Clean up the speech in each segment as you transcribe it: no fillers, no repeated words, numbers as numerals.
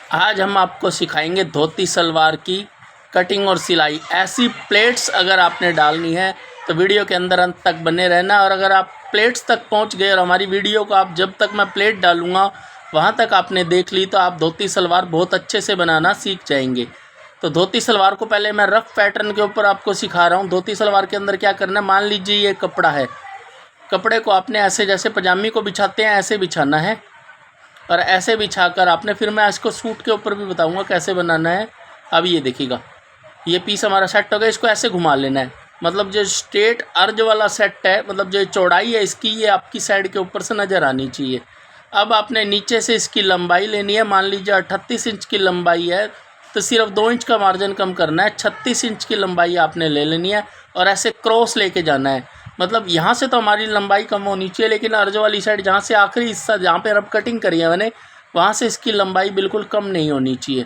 आज हम आपको सिखाएंगे धोती सलवार की कटिंग और सिलाई। ऐसी प्लेट्स अगर आपने डालनी है तो वीडियो के अंदर अंत तक बने रहना, और अगर आप प्लेट्स तक पहुंच गए और हमारी वीडियो को आप जब तक मैं प्लेट डालूंगा वहां तक आपने देख ली तो आप धोती सलवार बहुत अच्छे से बनाना सीख जाएंगे। तो धोती सलवार को पहले मैं रफ पैटर्न के ऊपर आपको सिखा रहा हूँ। धोती सलवार के अंदर क्या करना है, मान लीजिए ये कपड़ा है, कपड़े को आपने ऐसे जैसे पजामी को बिछाते हैं ऐसे बिछाना है, और ऐसे बिछाकर आपने, फिर मैं इसको सूट के ऊपर भी बताऊंगा कैसे बनाना है। अब ये देखिएगा, ये पीस हमारा सेट हो गया, इसको ऐसे घुमा लेना है। मतलब जो स्ट्रेट अर्ज वाला सेट है, मतलब जो चौड़ाई है इसकी, ये आपकी साइड के ऊपर से नज़र आनी चाहिए। अब आपने नीचे से इसकी लंबाई लेनी है। मान लीजिए 38 इंच की लंबाई है तो सिर्फ 2 इंच का मार्जिन कम करना है। 36 इंच की लंबाई आपने ले लेनी है और ऐसे क्रॉस लेके जाना है। मतलब यहाँ से तो हमारी लंबाई कम होनी चाहिए, लेकिन अर्ज वाली साइड जहाँ से आखिरी हिस्सा जहाँ पे रब कटिंग करी है मैंने, वहाँ से इसकी लंबाई बिल्कुल कम नहीं होनी चाहिए।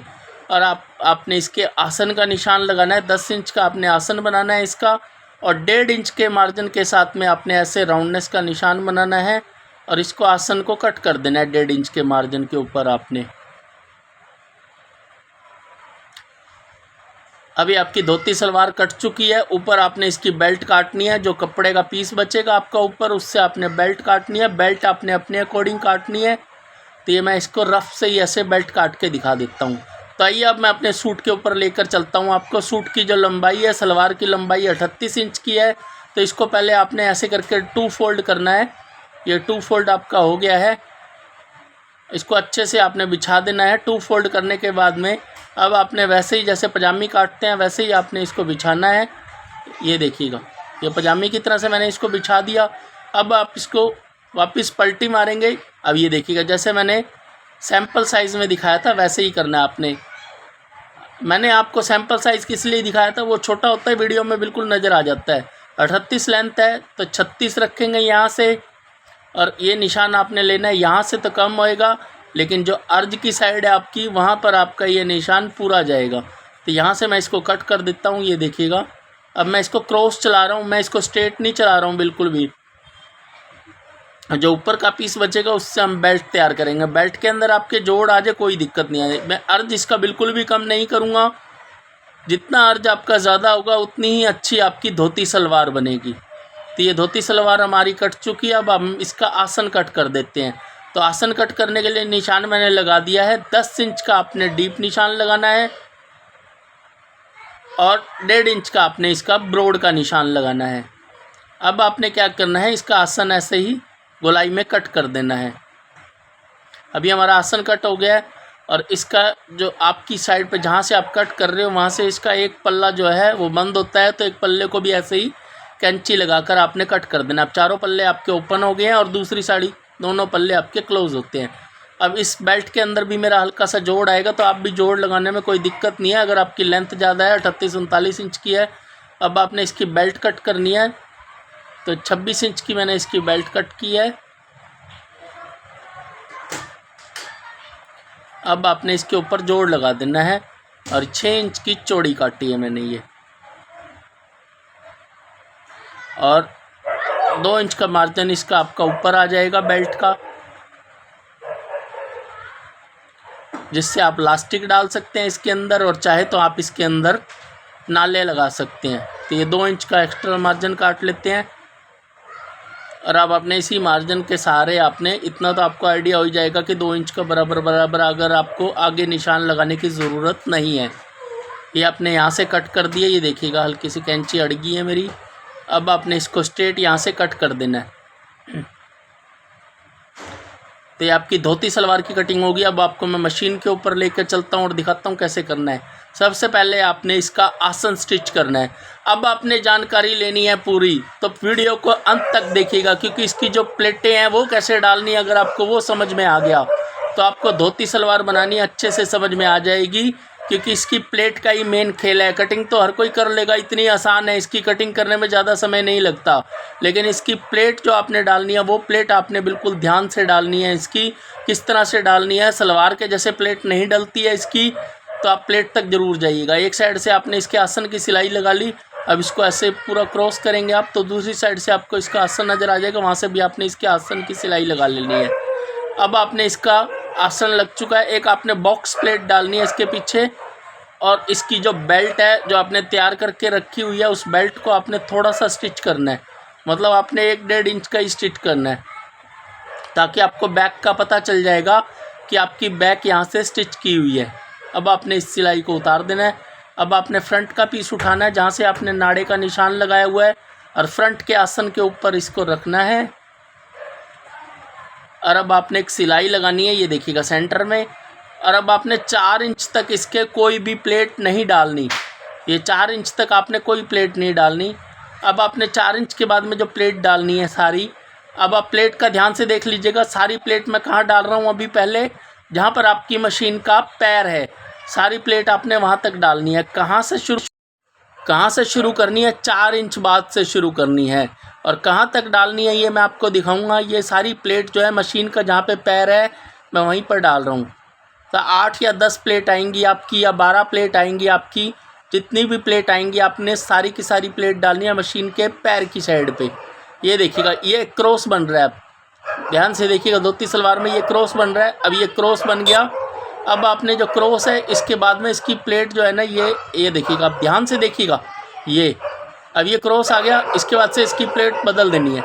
और आपने इसके आसन का निशान लगाना है। 10 इंच का आपने आसन बनाना है इसका, और 1.5 इंच के मार्जिन के साथ में आपने ऐसे राउंडनेस का निशान बनाना है और इसको आसन को कट कर देना है 1.5 इंच के मार्जिन के ऊपर आपने। अभी आपकी धोती सलवार कट चुकी है। ऊपर आपने इसकी बेल्ट काटनी है, जो कपड़े का पीस बचेगा आपका ऊपर, उससे आपने बेल्ट काटनी है। बेल्ट आपने अपने अकॉर्डिंग काटनी है। तो ये मैं इसको रफ से ही ऐसे बेल्ट काट के दिखा देता हूँ। तो आइए अब मैं अपने सूट के ऊपर लेकर चलता हूँ आपको। सूट की जो लंबाई है, सलवार की लंबाई 38 इंच की है। तो इसको पहले आपने ऐसे करके 2 फोल्ड करना है। ये 2 फोल्ड आपका हो गया है, इसको अच्छे से आपने बिछा देना है। 2 फोल्ड करने के बाद में अब आपने वैसे ही जैसे पजामी काटते हैं वैसे ही आपने इसको बिछाना है। ये देखिएगा, ये पजामी की तरह से मैंने इसको बिछा दिया। अब आप इसको वापस पलटी मारेंगे। अब ये देखिएगा, जैसे मैंने सैंपल साइज़ में दिखाया था वैसे ही करना है आपने। मैंने आपको सैंपल साइज़ किस लिए दिखाया था, वो छोटा होता है वीडियो में बिल्कुल नज़र आ जाता है। 38 लेंथ है तो 36 रखेंगे यहाँ से, और ये निशान आपने लेना है। यहाँ से तो कम होएगा, लेकिन जो अर्ज की साइड है आपकी वहाँ पर आपका ये निशान पूरा जाएगा। तो यहाँ से मैं इसको कट कर देता हूँ। ये देखिएगा, अब मैं इसको क्रॉस चला रहा हूँ, मैं इसको स्ट्रेट नहीं चला रहा हूँ बिल्कुल भी। जो ऊपर का पीस बचेगा उससे हम बेल्ट तैयार करेंगे। बेल्ट के अंदर आपके जोड़ आ जाए कोई दिक्कत नहीं आए। मैं अर्ज इसका बिल्कुल भी कम नहीं करूँगा। जितना अर्ज आपका ज़्यादा होगा उतनी ही अच्छी आपकी धोती सलवार बनेगी। तो ये धोती सलवार हमारी कट चुकी है। अब हम इसका आसन कट कर देते हैं। तो आसन कट करने के लिए निशान मैंने लगा दिया है। 10 इंच का आपने डीप निशान लगाना है और 1.5 इंच का आपने इसका ब्रॉड का निशान लगाना है। अब आपने क्या करना है, इसका आसन ऐसे ही गोलाई में कट कर देना है। अभी हमारा आसन कट हो गया है, और इसका जो आपकी साइड पे जहाँ से आप कट कर रहे हो वहाँ से इसका एक पल्ला जो है वो बंद होता है। तो एक पल्ले को भी ऐसे ही कैंची लगाकर आपने कट कर देना। अब चारों पल्ले आपके ओपन हो गए हैं और दूसरी साड़ी दोनों पल्ले आपके क्लोज होते हैं। अब इस बेल्ट के अंदर भी मेरा हल्का सा जोड़ आएगा, तो आप भी जोड़ लगाने में कोई दिक्कत नहीं है अगर आपकी लेंथ ज़्यादा है, 38-39 इंच की है। अब आपने इसकी बेल्ट कट करनी है। तो 26 इंच की मैंने इसकी बेल्ट कट की है। अब आपने इसके ऊपर जोड़ लगा देना है, और 6 इंच की चौड़ी काटी है मैंने ये, और 2 इंच का मार्जिन इसका आपका ऊपर आ जाएगा बेल्ट का, जिससे आप इलास्टिक डाल सकते हैं इसके अंदर, और चाहे तो आप इसके अंदर नाले लगा सकते हैं। तो ये 2 इंच का एक्स्ट्रा मार्जिन काट लेते हैं, और अब आपने इसी मार्जिन के सहारे आपने इतना तो आपको आइडिया हो जाएगा कि 2 इंच का बराबर अगर आपको आगे निशान लगाने की ज़रूरत नहीं है। ये आपने यहाँ से कट कर दिया। ये देखिएगा, हल्की सी कैंची अड़ गई है मेरी। अब आपने इसको स्ट्रेट यहाँ से कट कर देना है। तो ये आपकी धोती सलवार की कटिंग होगी। अब आपको मैं मशीन के ऊपर लेकर चलता हूँ और दिखाता हूँ कैसे करना है। सबसे पहले आपने इसका आसन स्टिच करना है। अब आपने जानकारी लेनी है पूरी, तो वीडियो को अंत तक देखिएगा, क्योंकि इसकी जो प्लेटें हैं वो कैसे डालनी है, अगर आपको वो समझ में आ गया तो आपको धोती सलवार बनानी अच्छे से समझ में आ जाएगी। क्योंकि इसकी प्लेट का ही मेन खेल है। कटिंग तो हर कोई कर लेगा, इतनी आसान है, इसकी कटिंग करने में ज़्यादा समय नहीं लगता। लेकिन इसकी प्लेट जो आपने डालनी है वो प्लेट आपने बिल्कुल ध्यान से डालनी है। इसकी किस तरह से डालनी है, सलवार के जैसे प्लेट नहीं डलती है इसकी, तो आप प्लेट तक ज़रूर जाइएगा। एक साइड से आपने इसके आसन की सिलाई लगा ली। अब इसको ऐसे पूरा क्रॉस करेंगे आप, तो दूसरी साइड से आपको इसका आसन नज़र आ जाएगा, वहाँ से भी आपने इसके आसन की सिलाई लगा लेनी है। अब आपने इसका आसन लग चुका है। एक आपने बॉक्स प्लेट डालनी है इसके पीछे, और इसकी जो बेल्ट है जो आपने तैयार करके रखी हुई है, उस बेल्ट को आपने थोड़ा सा स्टिच करना है, मतलब आपने 1-1.5 इंच का ही स्टिच करना है, ताकि आपको बैक का पता चल जाएगा कि आपकी बैक यहाँ से स्टिच की हुई है। अब आपने इस सिलाई को उतार देना है। अब आपने फ्रंट का पीस उठाना है जहाँ से आपने नाड़े का निशान लगाया हुआ है, और फ्रंट के आसन के ऊपर इसको रखना है। और अब आपने एक सिलाई लगानी है, ये देखिएगा सेंटर में। और अब आपने 4 इंच तक इसके कोई भी प्लेट नहीं डालनी, ये 4 इंच तक आपने कोई प्लेट नहीं डालनी। अब आपने 4 इंच के बाद में जो प्लेट डालनी है सारी, अब आप प्लेट का ध्यान से देख लीजिएगा। सारी प्लेट मैं कहाँ डाल रहा हूँ अभी, पहले जहाँ पर आपकी मशीन का पैर है, सारी प्लेट आपने वहाँ तक डालनी है। कहाँ से शुरू करनी है? 4 इंच बाद से शुरू करनी है। और कहाँ तक डालनी है ये मैं आपको दिखाऊंगा। ये सारी प्लेट जो है मशीन का जहाँ पे पैर है, मैं वहीं पर डाल रहा हूँ। तो 8 या 10 प्लेट आएंगी आपकी, या 12 प्लेट आएंगी आपकी। जितनी भी प्लेट आएंगी आपने सारी की सारी प्लेट डालनी है मशीन के पैर की साइड पे। ये देखिएगा, ये क्रॉस बन रहा है। अब ध्यान से देखिएगा, धोती सलवार में ये क्रॉस बन रहा है। अब ये क्रॉस बन गया। अब आपने जो क्रॉस है, इसके बाद में इसकी प्लेट जो है ना, ये देखिएगा, आप ध्यान से देखिएगा। ये अब ये क्रॉस आ गया। इसके बाद से इसकी प्लेट बदल देनी है।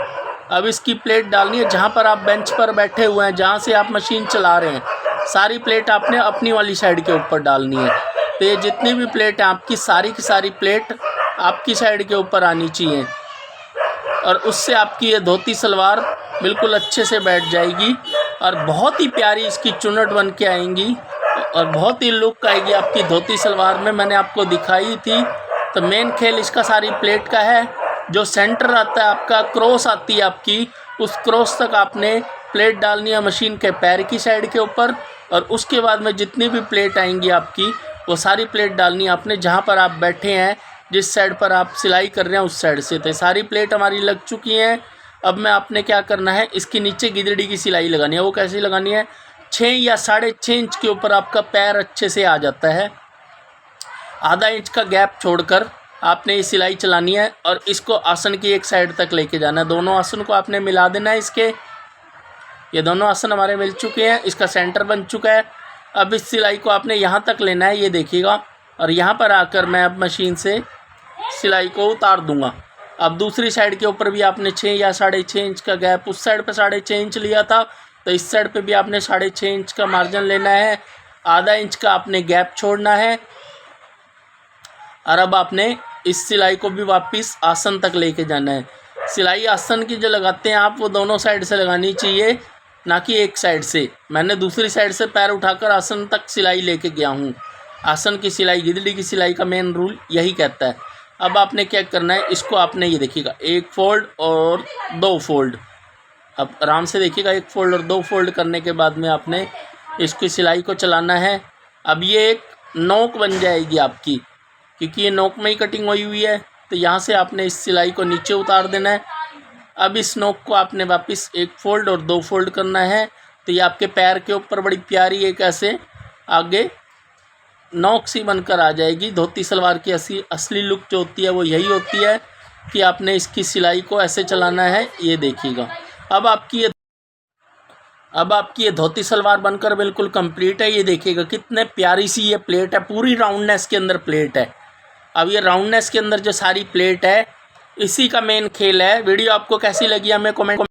अब इसकी प्लेट डालनी है जहाँ पर आप बेंच पर बैठे हुए हैं, जहाँ से आप मशीन चला रहे हैं, सारी प्लेट आपने अपनी वाली साइड के ऊपर डालनी है। तो ये जितनी भी प्लेट है आपकी, सारी की सारी प्लेट आपकी साइड के ऊपर आनी चाहिए, और उससे आपकी ये धोती सलवार बिल्कुल अच्छे से बैठ जाएगी, और बहुत ही प्यारी इसकी चुन्नट बन के आएंगी, और बहुत ही लुक आएगी आपकी धोती सलवार में। मैंने आपको दिखाई थी। तो मेन खेल इसका सारी प्लेट का है। जो सेंटर आता है आपका, क्रॉस आती है आपकी, उस क्रॉस तक आपने प्लेट डालनी है मशीन के पैर की साइड के ऊपर, और उसके बाद में जितनी भी प्लेट आएंगी आपकी, वो सारी प्लेट डालनी है आपने जहाँ पर आप बैठे हैं, जिस साइड पर आप सिलाई कर रहे हैं उस साइड से। तो सारी प्लेट हमारी लग चुकी हैं। अब मैं आपने क्या करना है, इसके नीचे गिदड़ी की सिलाई लगानी है। वो कैसे लगानी है? 6 या 6.5 इंच के ऊपर आपका पैर अच्छे से आ जाता है। आधा इंच का गैप छोड़कर आपने ये सिलाई चलानी है, और इसको आसन की एक साइड तक लेके जाना है। दोनों आसन को आपने मिला देना है इसके। ये दोनों आसन हमारे मिल चुके हैं, इसका सेंटर बन चुका है। अब इस सिलाई को आपने यहाँ तक लेना है, ये देखिएगा, और यहाँ पर आकर मैं अब मशीन से सिलाई को उतार दूंगा। अब दूसरी साइड के ऊपर भी आपने 6 या 6.5 इंच का गैप, उस साइड पे 6.5 इंच लिया था, तो इस साइड पे भी आपने 6.5 इंच का मार्जिन लेना है। आधा इंच का आपने गैप छोड़ना है। और अब आपने इस सिलाई को भी वापस आसन तक लेके जाना है। सिलाई आसन की जो लगाते हैं आप, वो दोनों साइड से लगानी चाहिए, ना कि एक साइड से। मैंने दूसरी साइड से पैर उठाकर आसन तक सिलाई लेके गया हूँ। आसन की सिलाई, गिदड़ी की सिलाई का मेन रूल यही कहता है। अब आपने क्या करना है, इसको आपने ये देखिएगा, 1 फोल्ड और 2 फोल्ड। अब आराम से देखिएगा, 1 फोल्ड और 2 फोल्ड करने के बाद में आपने इसकी सिलाई को चलाना है। अब ये एक नोक बन जाएगी आपकी, क्योंकि ये नोक में ही कटिंग हुई है। तो यहाँ से आपने इस सिलाई को नीचे उतार देना है। अब इस नोक को आपने वापस 1 फोल्ड और 2 फोल्ड करना है। तो ये आपके पैर के ऊपर बड़ी प्यारी एक ऐसे आगे नोक सी बनकर आ जाएगी। धोती सलवार की असली लुक जो होती है वो यही होती है कि आपने इसकी सिलाई को ऐसे चलाना है। ये देखिएगा, अब आपकी ये धोती सलवार बनकर बिल्कुल कंप्लीट है। ये देखिएगा कितने प्यारी सी ये प्लेट है, पूरी राउंडनेस के अंदर प्लेट है। अब ये राउंडनेस के अंदर जो सारी प्लेट है, इसी का मेन खेल है। वीडियो आपको कैसी लगी हमें कमेंट